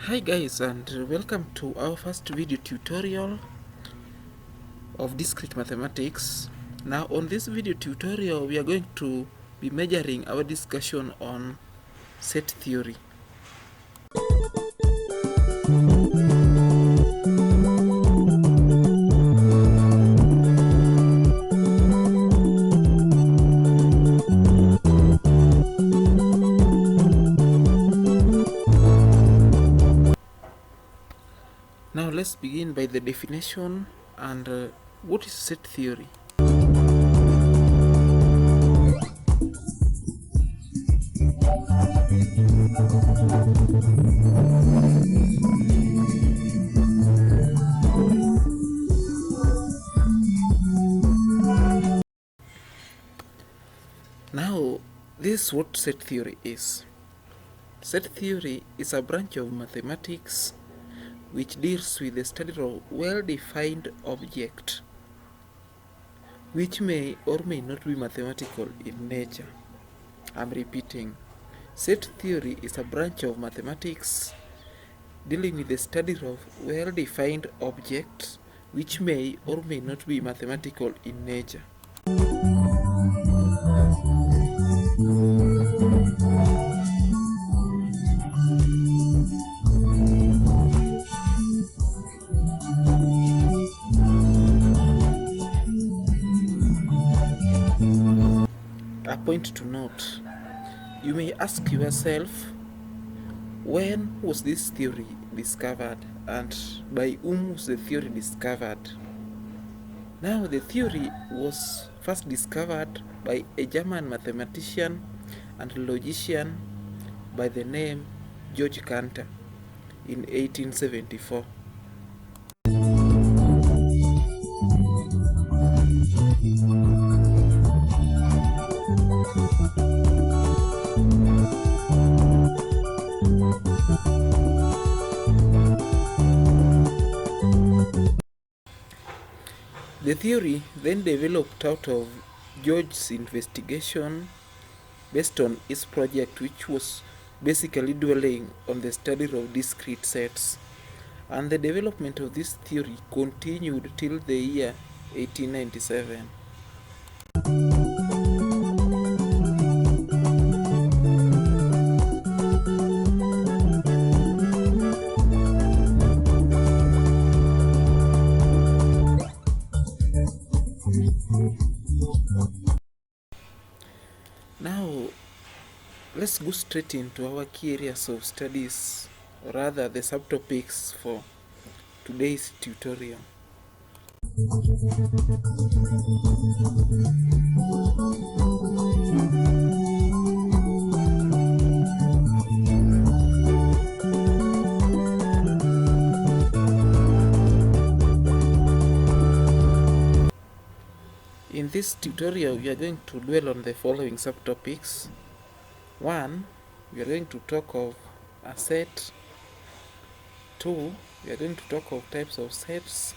Hi guys, and welcome to our first video tutorial of discrete mathematics. Now on this video tutorial we are going to be measuring our discussion on set theory. Now let's begin by the definition and what is set theory. Now this is what set theory is. Set theory is a branch of mathematics which deals with the study of well-defined object, which may or may not be mathematical in nature. I'm repeating. Set theory is a branch of mathematics dealing with the study of well-defined objects, which may or may not be mathematical in nature. A point to note: you may ask yourself, when was this theory discovered and by whom was the theory discovered? Now the theory was first discovered by a German mathematician and logician by the name Georg Cantor in 1874. The theory then developed out of George's investigation based on his project, which was basically dwelling on the study of discrete sets, and the development of this theory continued till the year 1897. Now, let's go straight into our key areas of studies, or rather the subtopics for today's tutorial. In this tutorial, we are going to dwell on the following subtopics. 1. We are going to talk of a set. 2. We are going to talk of types of sets.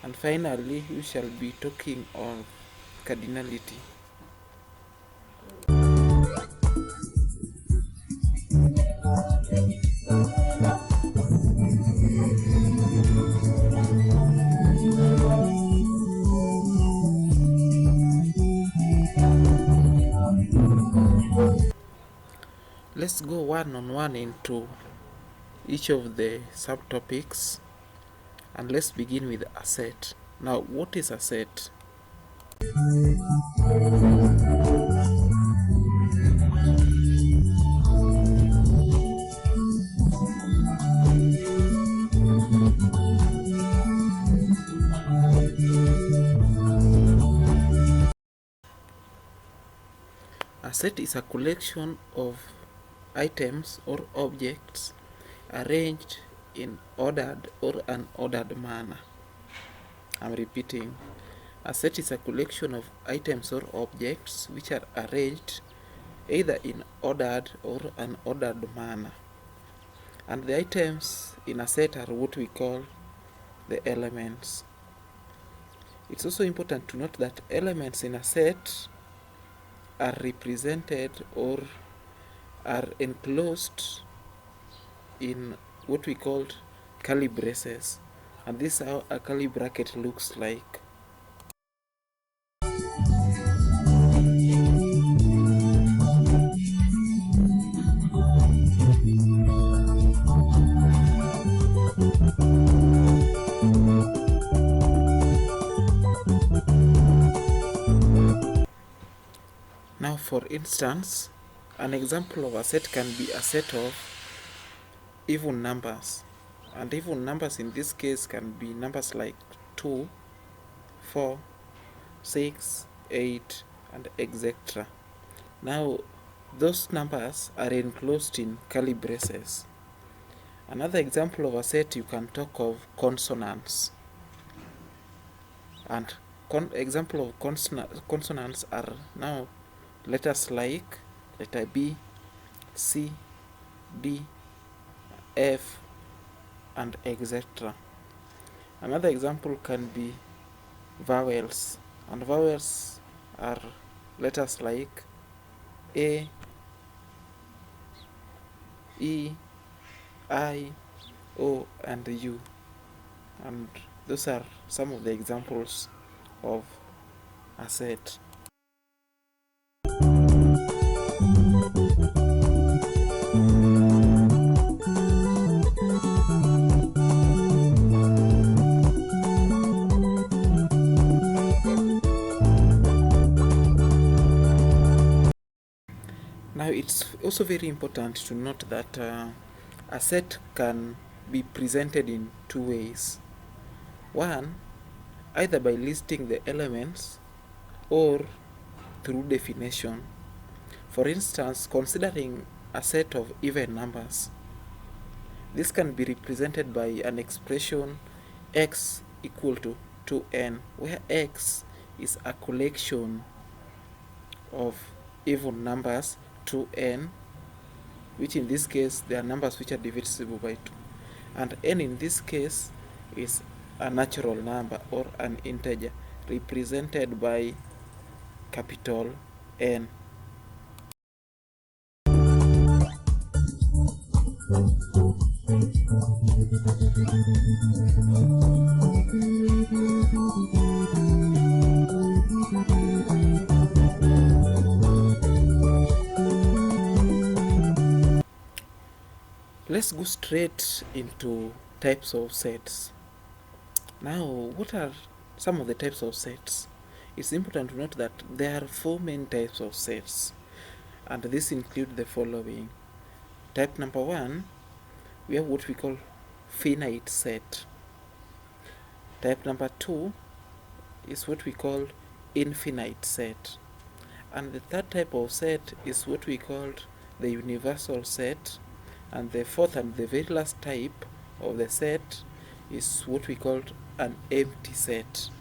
And finally, we shall be talking of cardinality. Let's go one-on-one into each of the subtopics, and let's begin with a set. Now, what is a set? A set is a collection of items or objects arranged in ordered or unordered manner. I'm repeating. A set is a collection of items or objects which are arranged either in ordered or unordered manner. And the items in a set are what we call the elements. It's also important to note that elements in a set are represented or are enclosed in what we call curly braces, and this is how a curly bracket looks like. Now, for instance, an example of a set can be a set of even numbers, and even numbers in this case can be numbers like 2, 4, 6, 8, and etc. Now, those numbers are enclosed in curly braces. Another example of a set, you can talk of consonants. And example of consonants are now letters like letter B, C, D, F, and etc. Another example can be vowels, and vowels are letters like A, E, I, O, and U. And those are some of the examples of a set. Now, it's also very important to note that a set can be presented in two ways. One, either by listing the elements or through definition. For instance, considering a set of even numbers, this can be represented by an expression x equal to 2n, where x is a collection of even numbers 2n, which in this case they are numbers which are divisible by 2, and n in this case is a natural number or an integer represented by capital N. Let's go straight into types of sets. Now, what are some of the types of sets? It's important to note that there are 4 main types of sets, and this include the following. Type number 1, we have what we call finite set. Type number 2 is what we call infinite set. And the third type of set is what we call the universal set. And the fourth and the very last type of the set is what we call an empty set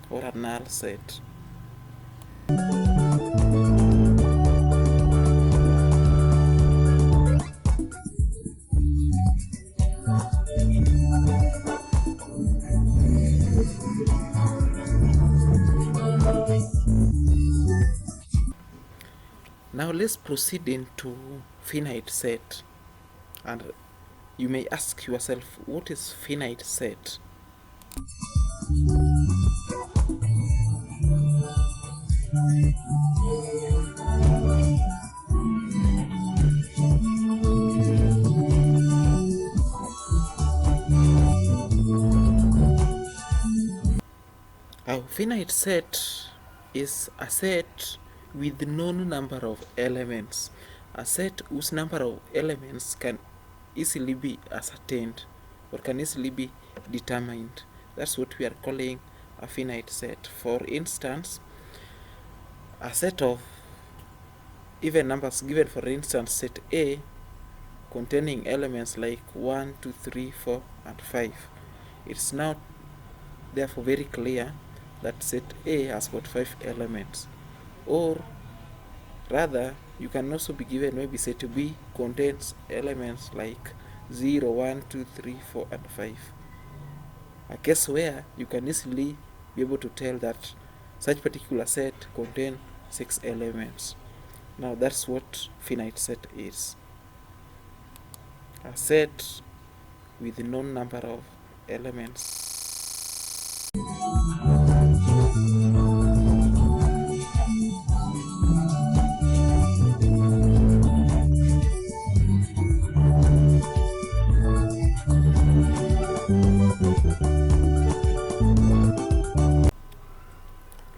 or a null set. Now let's proceed into finite set. And you may ask yourself, what is finite set? A finite set is a set with known number of elements. A set whose number of elements can easily be ascertained or can easily be determined. That's what we are calling a finite set. For instance, a set of even numbers given, for instance set A containing elements like 1, 2, 3, 4 and 5. It's now therefore very clear that set A has got 5 elements. Or rather, you can also be given maybe set B contains elements like 0, 1, 2, 3, 4 and 5. A case where you can easily be able to tell that such particular set contains 6 elements. Now that's what finite set is. A set with known number of elements.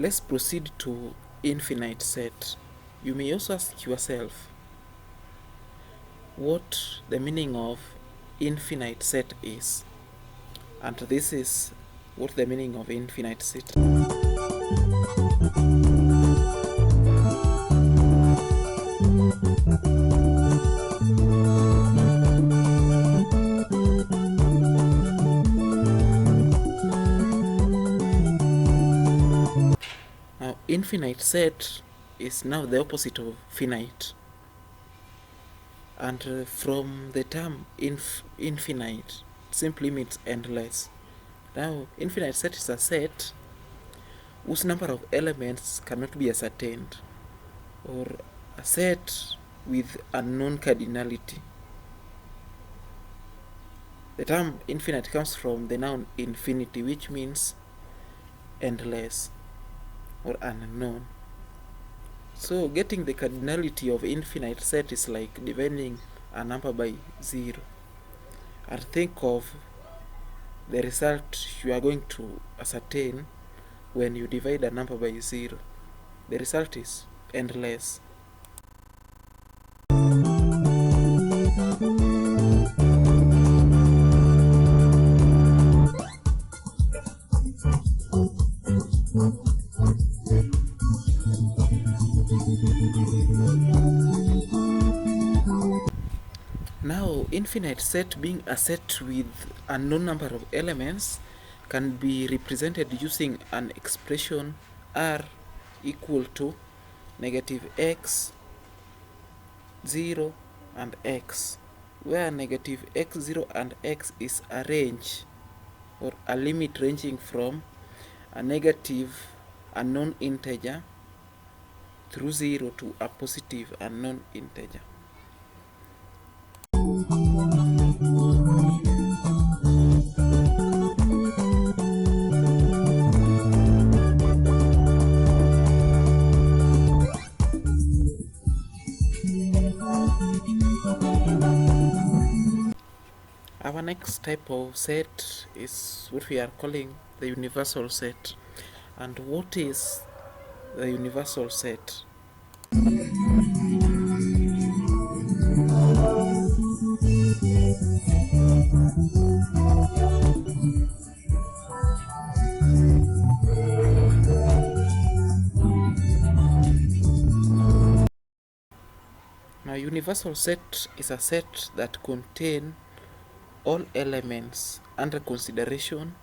Let's proceed to infinite set. You may also ask yourself what the meaning of infinite set is. And this is what the meaning of infinite set. Now, infinite set is now the opposite of finite. And from the term infinite, simply means endless. Now, infinite set is a set whose number of elements cannot be ascertained, or a set with unknown cardinality. The term infinite comes from the noun infinity, which means endless or unknown. So getting the cardinality of infinite set is like dividing a number by 0. And think of the result you are going to ascertain when you divide a number by 0. The result is endless. Now, infinite set, being a set with a known number of elements, can be represented using an expression r equal to negative x, 0 and x, where negative x, 0 and x is a range or a limit ranging from a negative unknown integer through 0 to a positive unknown integer. Our next type of set is what we are calling the universal set. And what is the universal set? Now, universal set is a set that contains all elements under consideration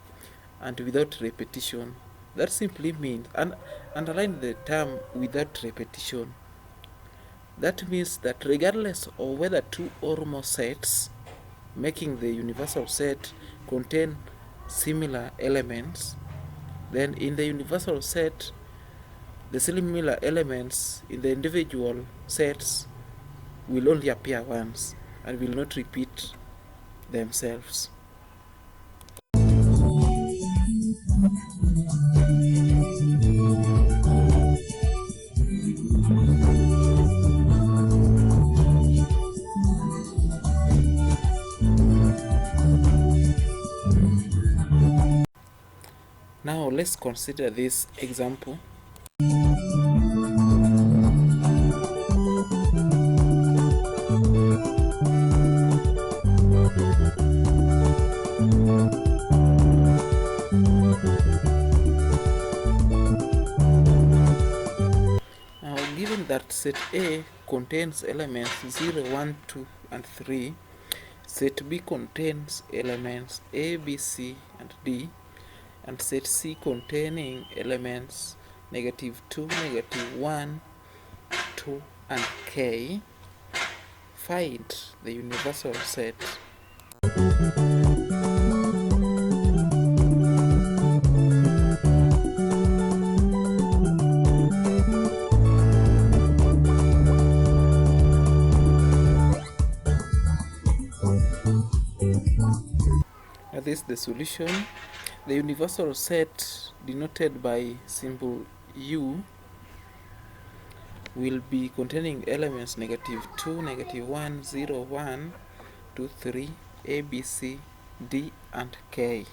and without repetition. That simply means, and underline the term without repetition. That means that regardless of whether two or more sets making the universal set contain similar elements, then in the universal set, the similar elements in the individual sets will only appear once and will not repeat themselves. Now let's consider this example. Now, given that set A contains elements 0, 1, 2, and 3. Set B contains elements A, B, C, and D, and set C containing elements -2, -1, 2, and K. Find the universal set. This is the solution. The universal set, denoted by symbol U, will be containing elements -2, -1, 0, 1, 2, 3, A, B, C, D, and K.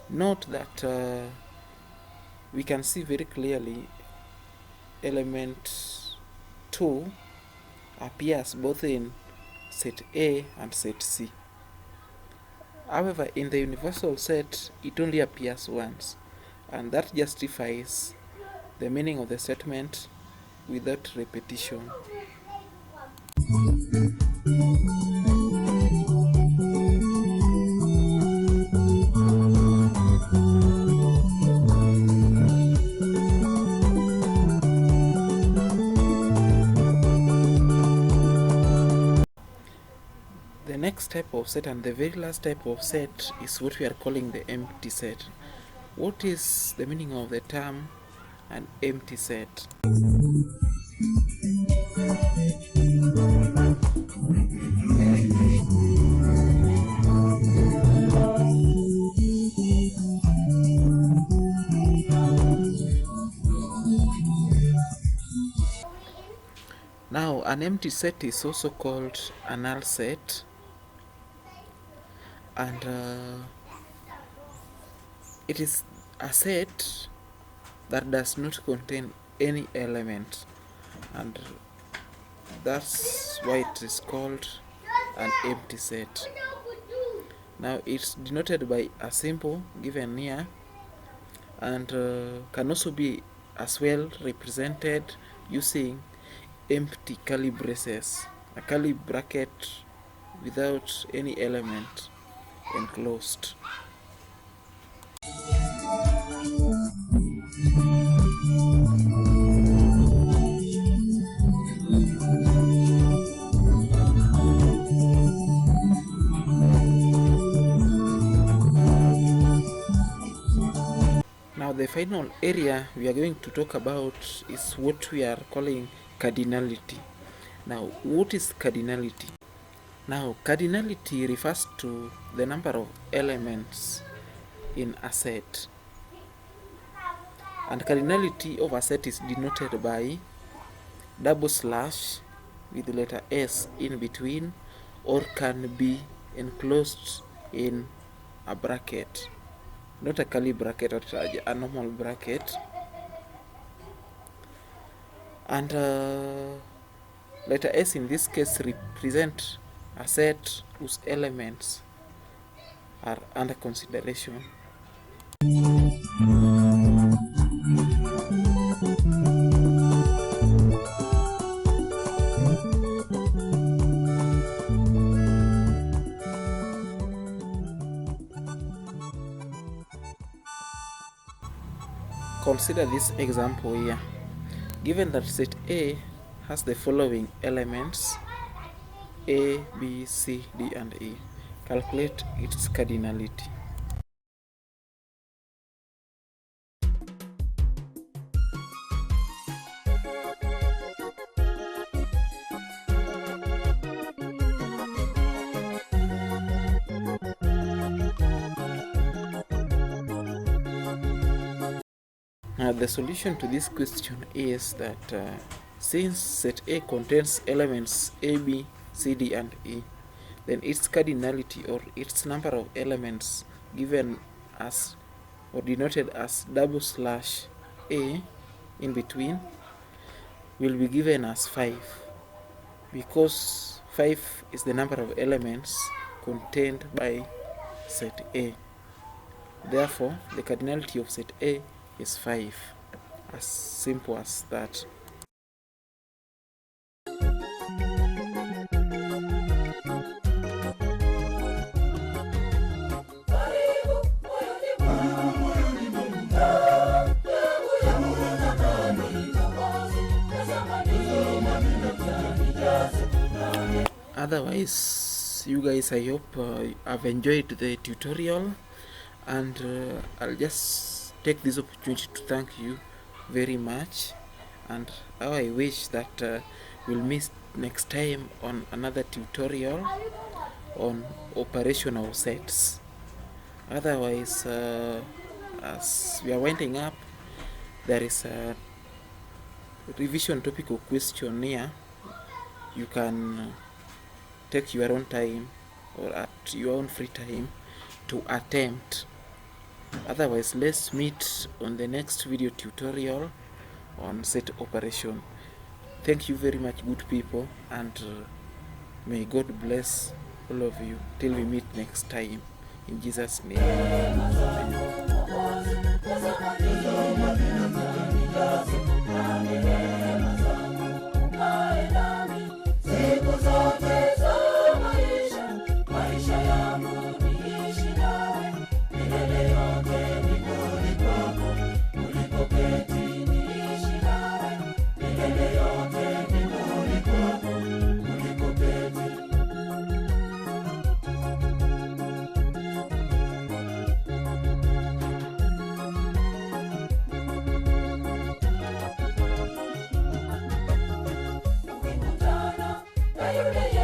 Note that we can see very clearly element 2 appears both in set A and set C. However, in the universal set, it only appears once, and that justifies the meaning of the statement without repetition. The next type of set, and the very last type of set, is what we are calling the empty set. What is the meaning of the term an empty set? Now, an empty set is also called a null set, and it is a set that does not contain any element, and that's why it is called an empty set. Now, it's denoted by a symbol given here, and can also be as well represented using empty curly braces, a curly bracket without any element enclosed. Now, the final area we are going to talk about is what we are calling cardinality. Now, what is cardinality? Now, cardinality refers to the number of elements in a set, and cardinality of a set is denoted by double slash with the letter S in between, or can be enclosed in a bracket, not a curly bracket or a normal bracket. And letter S in this case represent a set whose elements are under consideration. Consider this example here. Given that set A has the following elements A, B, C, D, and E, calculate its cardinality. Now, the solution to this question is that since set A contains elements A, B, C, D, and E, then its cardinality, or its number of elements given as or denoted as double slash A in between, will be given as 5, because 5 is the number of elements contained by set A. Therefore, the cardinality of set A is 5. As simple as that. Otherwise, you guys, I hope have enjoyed the tutorial, and I'll just take this opportunity to thank you very much, and how I wish that we'll meet next time on another tutorial on operational sets. Otherwise, as we are winding up, there is a revision topical question here. You can take your own time or at your own free time to attempt. Otherwise, let's meet on the next video tutorial on set operation. Thank you very much, good people, and may God bless all of you till we meet next time. In Jesus' name. Amen.